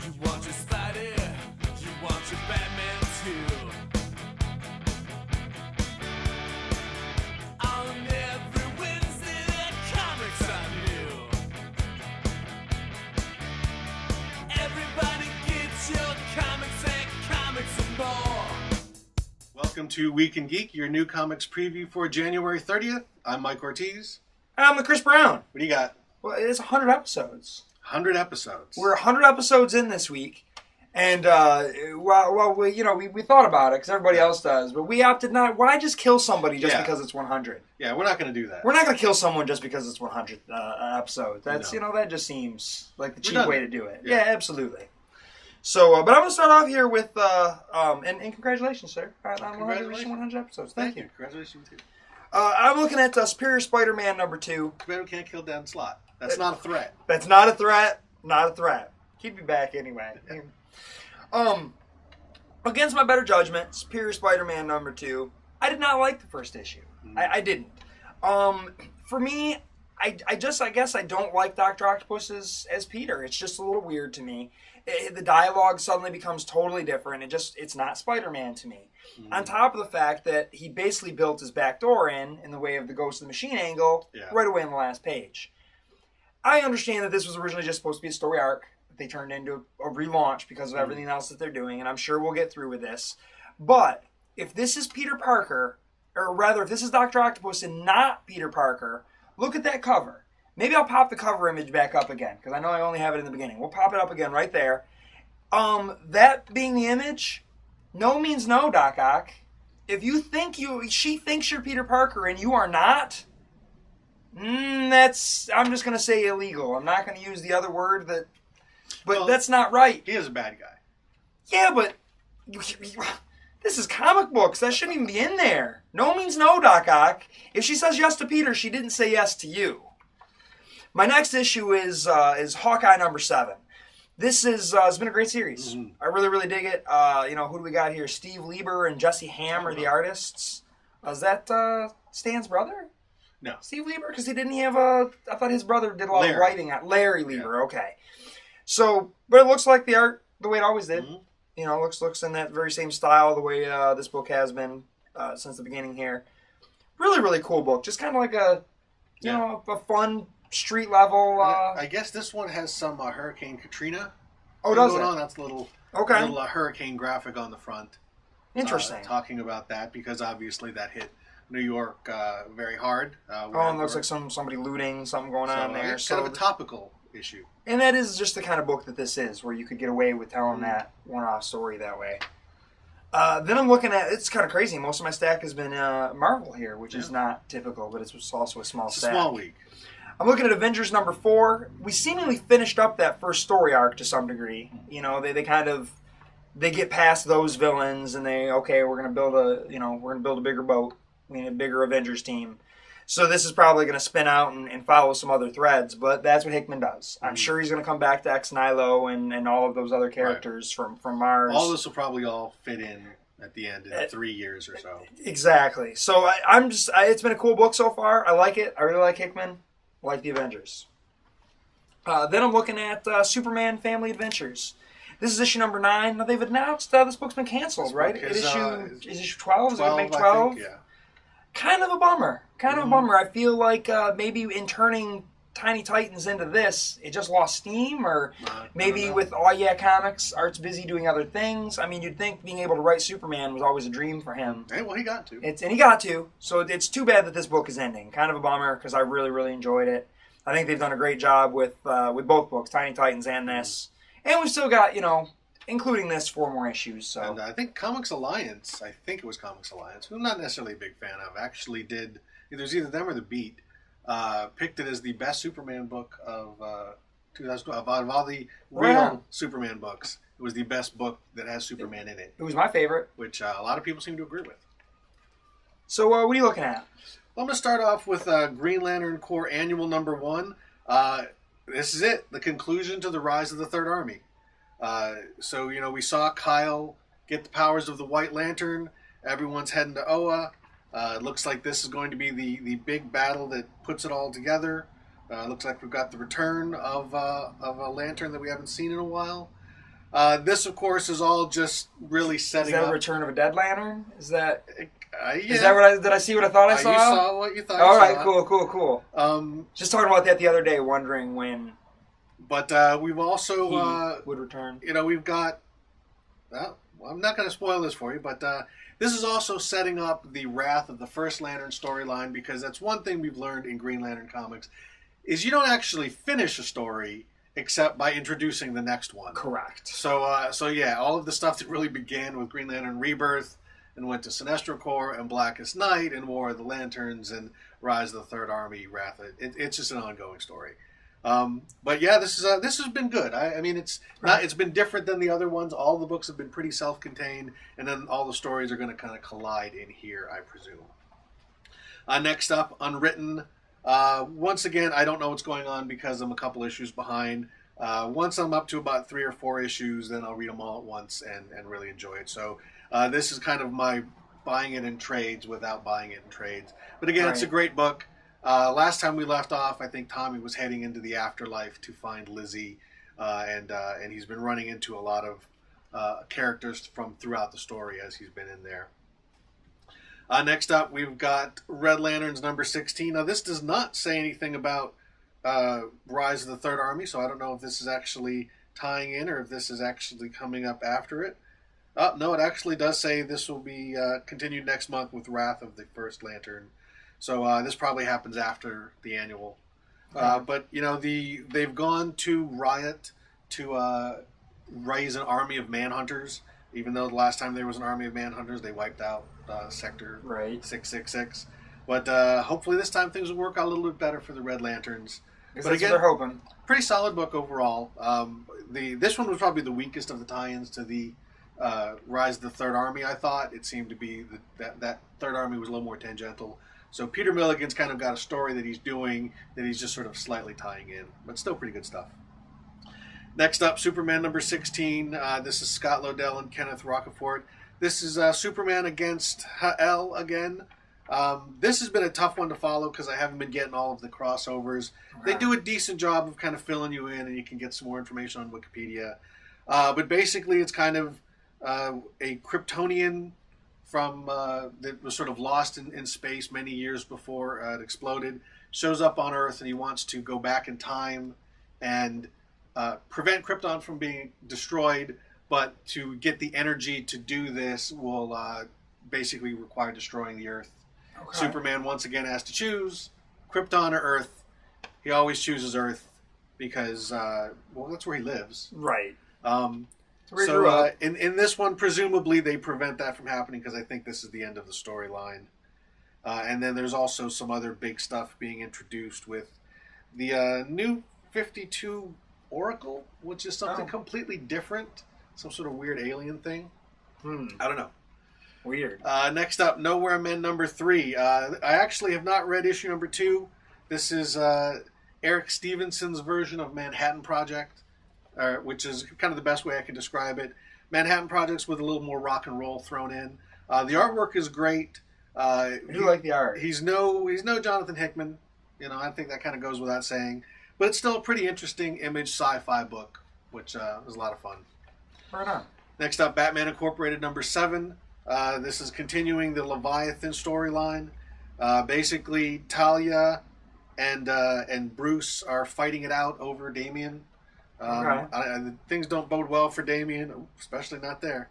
You want your Spidey, you want your Batman too. On every Wednesday, that comics are new. Everybody gets your comics and comics and more. Welcome to Week and Geek, your new comics preview for January 30th. I'm Mike Ortiz. I'm the Chris Brown. What do you got? Well, it's 100 episodes. 100 episodes. We're 100 episodes in this week. And, we thought about it, because everybody else does, but we opted not. Why just kill somebody just because it's 100? Yeah, we're not going to do that. We're not going to kill someone just because it's 100 episodes. That's, No. That just seems like the cheap done way it. to do it. Yeah. Yeah, absolutely. So, but I'm going to start off here with, and congratulations, sir, on 100 episodes. Thank you. Congratulations too. I'm looking at Superior Spider-Man number 2. Too bad we can't kill Dan Slott. That's not a threat. That's not a threat. Not a threat. He'd be back anyway. Against my better judgment, Superior Spider-Man number 2. I did not like the first issue. I didn't. For me, I guess I don't like Dr. Octopus as Peter. It's just a little weird to me. The dialogue suddenly becomes totally different. It's not Spider-Man to me. On top of the fact that he basically built his back door in the way of the Ghost of the Machine angle right away on the last page. I understand that this was originally just supposed to be a story arc that they turned into a relaunch because of everything else that they're doing, and I'm sure we'll get through with this. But if this is Peter Parker, or rather if this is Dr. Octopus and not Peter Parker, look at that cover. Maybe I'll pop the cover image back up again, because I know I only have it in the beginning. We'll pop it up again right there. That being the image, no means no, Doc Ock. If you think she thinks you're Peter Parker and you are not, I'm just going to say illegal. I'm not going to use the other word but that's not right. He is a bad guy. Yeah, but this is comic books. That shouldn't even be in there. No means no, Doc Ock. If she says yes to Peter, she didn't say yes to you. My next issue is Hawkeye number 7. This has been a great series. I really, really dig it. Who do we got here? Steve Lieber and Jesse Ham are the artists. Is that Stan's brother? No. Steve Lieber? Because I thought his brother did a lot of writing. Larry Lieber, okay. So, but it looks like the art the way it always did. Looks in that very same style the way this book has been since the beginning here. Really, really cool book. Just kind of like a fun street level. I guess this one has some Hurricane Katrina. Does it? On. That's a little hurricane graphic on the front. Interesting. Talking about that because obviously that hit New York very hard. And it looks like somebody looting, something going on there. It's kind of a topical issue. And that is just the kind of book that this is, where you could get away with telling that one-off story that way. Then I'm looking at, it's kind of crazy. Most of my stack has been Marvel here, which is not typical, but it's also a small stack. It's a small week. I'm looking at Avengers number 4. We seemingly finished up that first story arc to some degree. They get past those villains and we're gonna build a bigger boat. We need a bigger Avengers team. So this is probably going to spin out and follow some other threads, but that's what Hickman does. I'm sure he's going to come back to Ex-Nihilo and all of those other characters from Mars. All this will probably all fit in at the end in 3 years or so. Exactly. So it's been a cool book so far. I like it. I really like Hickman. I like the Avengers. Then I'm looking at Superman Family Adventures. This is issue number 9. Now they've announced this book's been canceled, right? Is issue 12? Is it going to make 12? I think, yeah. Kind of a bummer. I feel like maybe in turning Tiny Titans into this, it just lost steam, or maybe with Comics, Art's busy doing other things. I mean, you'd think being able to write Superman was always a dream for him. Hey, well, he got to. And he got to. So it's too bad that this book is ending. Kind of a bummer, because I really, really enjoyed it. I think they've done a great job with both books, Tiny Titans and this. And we've still got, including this, 4 more issues. So. And I think Comics Alliance, who I'm not necessarily a big fan of, actually did, it was either them or The Beat, picked it as the best Superman book of 2012. Out of all the real Superman books, it was the best book that has Superman in it. It was my favorite. Which a lot of people seem to agree with. So what are you looking at? Well, I'm going to start off with Green Lantern Corps Annual number 1. This is it, the conclusion to the Rise of the Third Army. So, we saw Kyle get the powers of the White Lantern. Everyone's heading to Oa. It looks like this is going to be the big battle that puts it all together. Looks like we've got the return of a lantern that we haven't seen in a while. This, of course, is all just really Is setting that up. a Return of a Dead Lantern? Is that Yeah. is that what did I see what I thought I saw? You saw what you thought. All you right, saw. cool. Just talking about that the other day, wondering when. But we've also he would return. We've got. Well, I'm not going to spoil this for you, but this is also setting up the Wrath of the First Lantern storyline, because that's one thing we've learned in Green Lantern comics is you don't actually finish a story except by introducing the next one. Correct. So yeah, all of the stuff that really began with Green Lantern Rebirth and went to Sinestro Corps and Blackest Night and War of the Lanterns and Rise of the Third Army, Wrath. It's just an ongoing story. But yeah, this has been good. I mean, it's been different than the other ones. All the books have been pretty self-contained, and then all the stories are going to kind of collide in here, I presume. Next up, Unwritten. Once again, I don't know what's going on because I'm a couple issues behind. Once I'm up to about 3 or 4 issues, then I'll read them all at once and really enjoy it. So this is kind of my buying it in trades without buying it in trades. But again, It's a great book. Last time we left off, I think Tommy was heading into the afterlife to find Lizzie, and he's been running into a lot of characters from throughout the story as he's been in there. Next up, we've got Red Lanterns number 16. Now, this does not say anything about Rise of the Third Army, so I don't know if this is actually tying in or if this is actually coming up after it. No, it actually does say this will be continued next month with Wrath of the First Lantern. So this probably happens after the annual. But, they've gone to Riot to raise an army of manhunters. Even though the last time there was an army of manhunters, they wiped out Sector 666. But hopefully this time things will work out a little bit better for the Red Lanterns. But again, they're hoping. Pretty solid book overall. This one was probably the weakest of the tie-ins to the Rise of the Third Army, I thought. It seemed to be that Third Army was a little more tangential. So Peter Milligan's kind of got a story that he's doing that he's just sort of slightly tying in. But still pretty good stuff. Next up, Superman number 16. This is Scott Lobdell and Kenneth Rocafort. This is Superman against Ha'el again. This has been a tough one to follow because I haven't been getting all of the crossovers. They do a decent job of kind of filling you in, and you can get some more information on Wikipedia. But basically, it's kind of a Kryptonian from that was sort of lost in space many years before it exploded. Shows up on Earth, and he wants to go back in time and prevent Krypton from being destroyed, but to get the energy to do this will basically require destroying the Earth. Okay. Superman once again has to choose Krypton or Earth. He always chooses Earth because, that's where he lives. Right. So in this one, presumably they prevent that from happening because I think this is the end of the storyline. And then there's also some other big stuff being introduced with the new 52 Oracle, which is something completely different. Some sort of weird alien thing. I don't know. Weird. Next up, Nowhere Men number 3. I actually have not read issue number 2. This is Eric Stevenson's version of Manhattan Project, which is kind of the best way I can describe it. Manhattan Project's with a little more rock and roll thrown in. The artwork is great. I do like the art. He's no Jonathan Hickman. I think that kind of goes without saying. But it's still a pretty interesting image sci-fi book, which was a lot of fun. Right on. Next up, Batman Incorporated number 7. This is continuing the Leviathan storyline. Basically, Talia and Bruce are fighting it out over Damian. Things don't bode well for Damian, especially not there.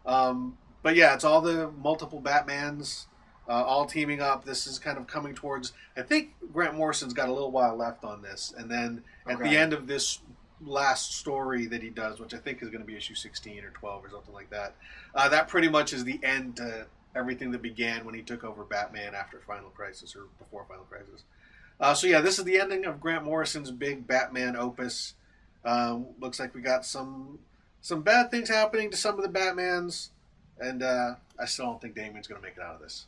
But yeah, it's all the multiple Batmans all teaming up. This is kind of coming towards... I think Grant Morrison's got a little while left on this. And then at the end of this last story that he does, which I think is going to be issue 16 or 12 or something like that, that pretty much is the end to everything that began when he took over Batman after Final Crisis or before Final Crisis. So yeah, this is the ending of Grant Morrison's big Batman opus. Looks like we got some bad things happening to some of the Batmans, and I still don't think Damian's going to make it out of this.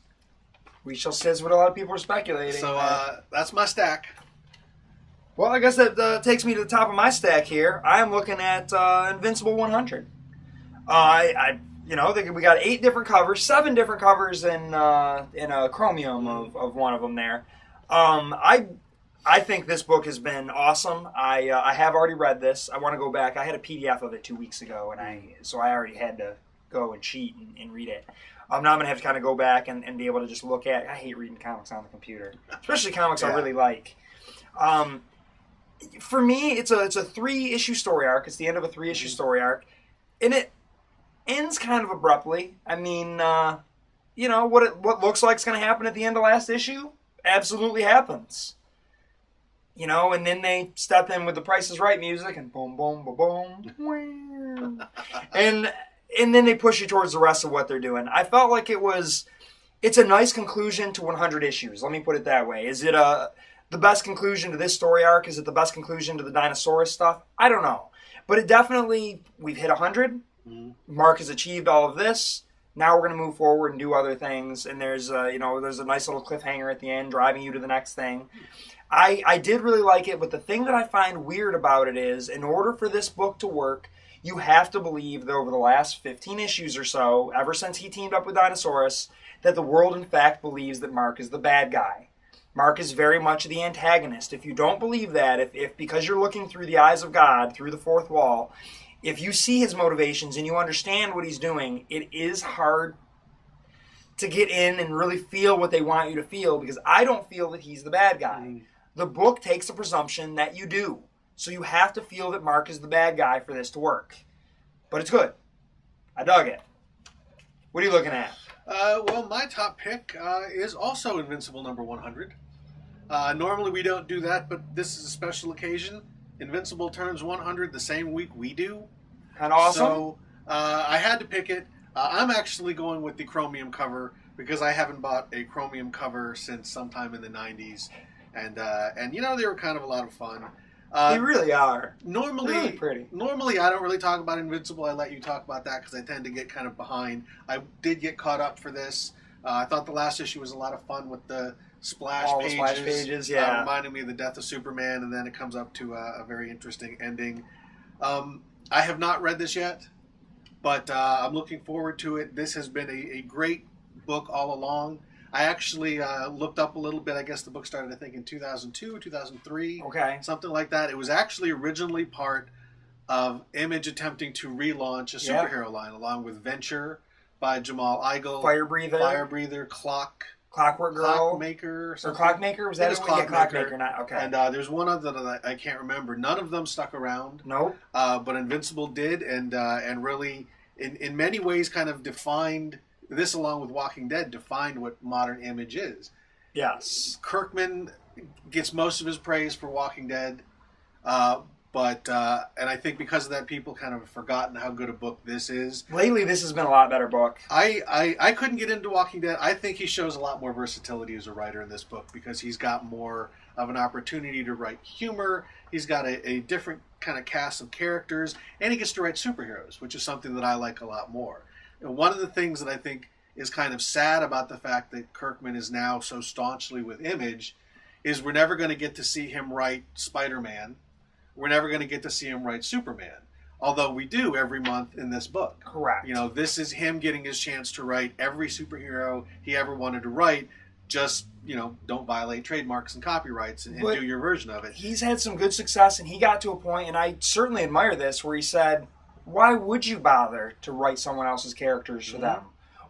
We shall see. That's what a lot of people are speculating. So that's my stack. Well, I guess that takes me to the top of my stack here. I am looking at Invincible 100. We got 8 different covers, 7 different covers in a chromium of one of them there. I I think this book has been awesome. I have already read this. I want to go back. I had a PDF of it 2 weeks ago, and so I already had to go and cheat and read it. Now I'm going to have to kind of go back and be able to just look at. I hate reading comics on the computer, especially comics I really like. For me, it's a 3-issue story arc. It's the end of a 3-issue story arc, and it ends kind of abruptly. I mean, what looks like is going to happen at the end of last issue absolutely happens. And then they step in with the Price is Right music and boom, boom, boom, boom, and then they push you towards the rest of what they're doing. I felt like it's a nice conclusion to 100 issues. Let me put it that way. Is it the best conclusion to this story arc? Is it the best conclusion to the Dinosaurus stuff? I don't know. But it definitely, we've hit 100. Mm-hmm. Mark has achieved all of this. Now we're going to move forward and do other things. And there's a nice little cliffhanger at the end driving you to the next thing. I did really like it, but the thing that I find weird about it is, in order for this book to work, you have to believe that over the last 15 issues or so, ever since he teamed up with Dinosaurus, that the world in fact believes that Mark is the bad guy. Mark is very much the antagonist. If you don't believe that, if because you're looking through the eyes of God, through the fourth wall, if you see his motivations and you understand what he's doing, it is hard to get in and really feel what they want you to feel, because I don't feel that he's the bad guy. The book takes the presumption that you do. So you have to feel that Mark is the bad guy for this to work. But it's good. I dug it. What are you looking at? Well, my top pick is also Invincible number 100. Normally we don't do that, but this is a special occasion. Invincible turns 100 the same week we do. Kind of awesome. So I had to pick it. I'm actually going with the chromium cover because I haven't bought a chromium cover since sometime in the 90s. And they were kind of a lot of fun. They really are. Normally, really pretty. Normally, I don't really talk about Invincible. I let you talk about that because I tend to get kind of behind. I did get caught up for this. I thought the last issue was a lot of fun with the splash All pages. the splash pages, yeah. Reminding me of the death of Superman, and then it comes up to a very interesting ending. I have not read this yet, but I'm looking forward to it. This has been a great book all along. I actually looked up a little bit. I guess the book started, I think, in 2002, 2003. Okay. Something like that. It was actually originally part of Image attempting to relaunch a superhero line, along with Venture by Jamal Igle. Fire Breather, Clockwork Girl. Clockmaker. Or Clockmaker? Was that it? Clockmaker. Not, okay. And there's one other that I can't remember. None of them stuck around. Nope. But Invincible did, and really, in many ways, kind of defined... This, along with Walking Dead, defined what modern Image is. Yes. Kirkman gets most of his praise for Walking Dead, but I think because of that, people kind of have forgotten how good a book this is. Lately, this has been a lot better book. I couldn't get into Walking Dead. I think he shows a lot more versatility as a writer in this book because he's got more of an opportunity to write humor. He's got a different kind of cast of characters, and he gets to write superheroes, which is something that I like a lot more. And one of the things that I think is kind of sad about the fact that Kirkman is now so staunchly with Image is we're never going to get to see him write Spider-Man. We're never going to get to see him write Superman. Although we do every month in this book. Correct. This is him getting his chance to write every superhero he ever wanted to write. Just, don't violate trademarks and copyrights and do your version of it. He's had some good success, and he got to a point, and I certainly admire this, where he said... Why would you bother to write someone else's characters for them?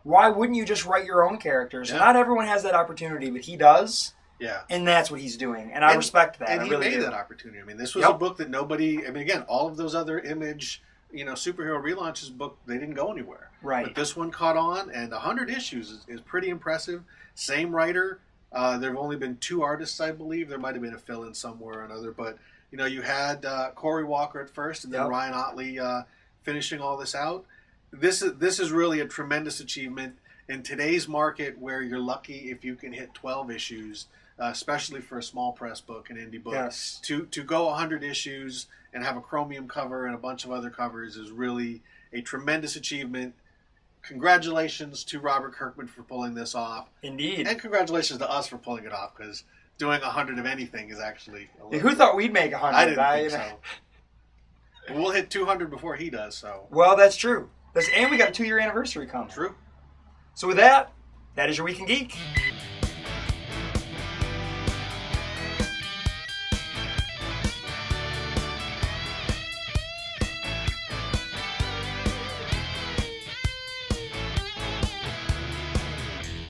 Why wouldn't you just write your own characters? Yeah. Not everyone has that opportunity, but he does. Yeah. And that's what he's doing. And I respect that. And I he really made do. that opportunity. I mean, this was a book that nobody... I mean, again, all of those other Image, superhero relaunches book, they didn't go anywhere. Right. But this one caught on, and 100 issues is pretty impressive. Same writer. There have only been 2 artists, I believe. There might have been a fill-in somewhere or another. But, you had Corey Walker at first, and then Ryan Otley... finishing all this out. This is really a tremendous achievement in today's market, where you're lucky if you can hit 12 issues, especially for a small press book, an indie book. Yes. To go 100 issues and have a chromium cover and a bunch of other covers is really a tremendous achievement. Congratulations to Robert Kirkman for pulling this off. Indeed. And congratulations to us for pulling it off, because doing 100 of anything is actually a little... Who thought we'd make 100? I didn't think so. We'll hit 200 before he does, so... Well, that's true. And we got a 2-year anniversary coming. True. So with that is your Week in Geek.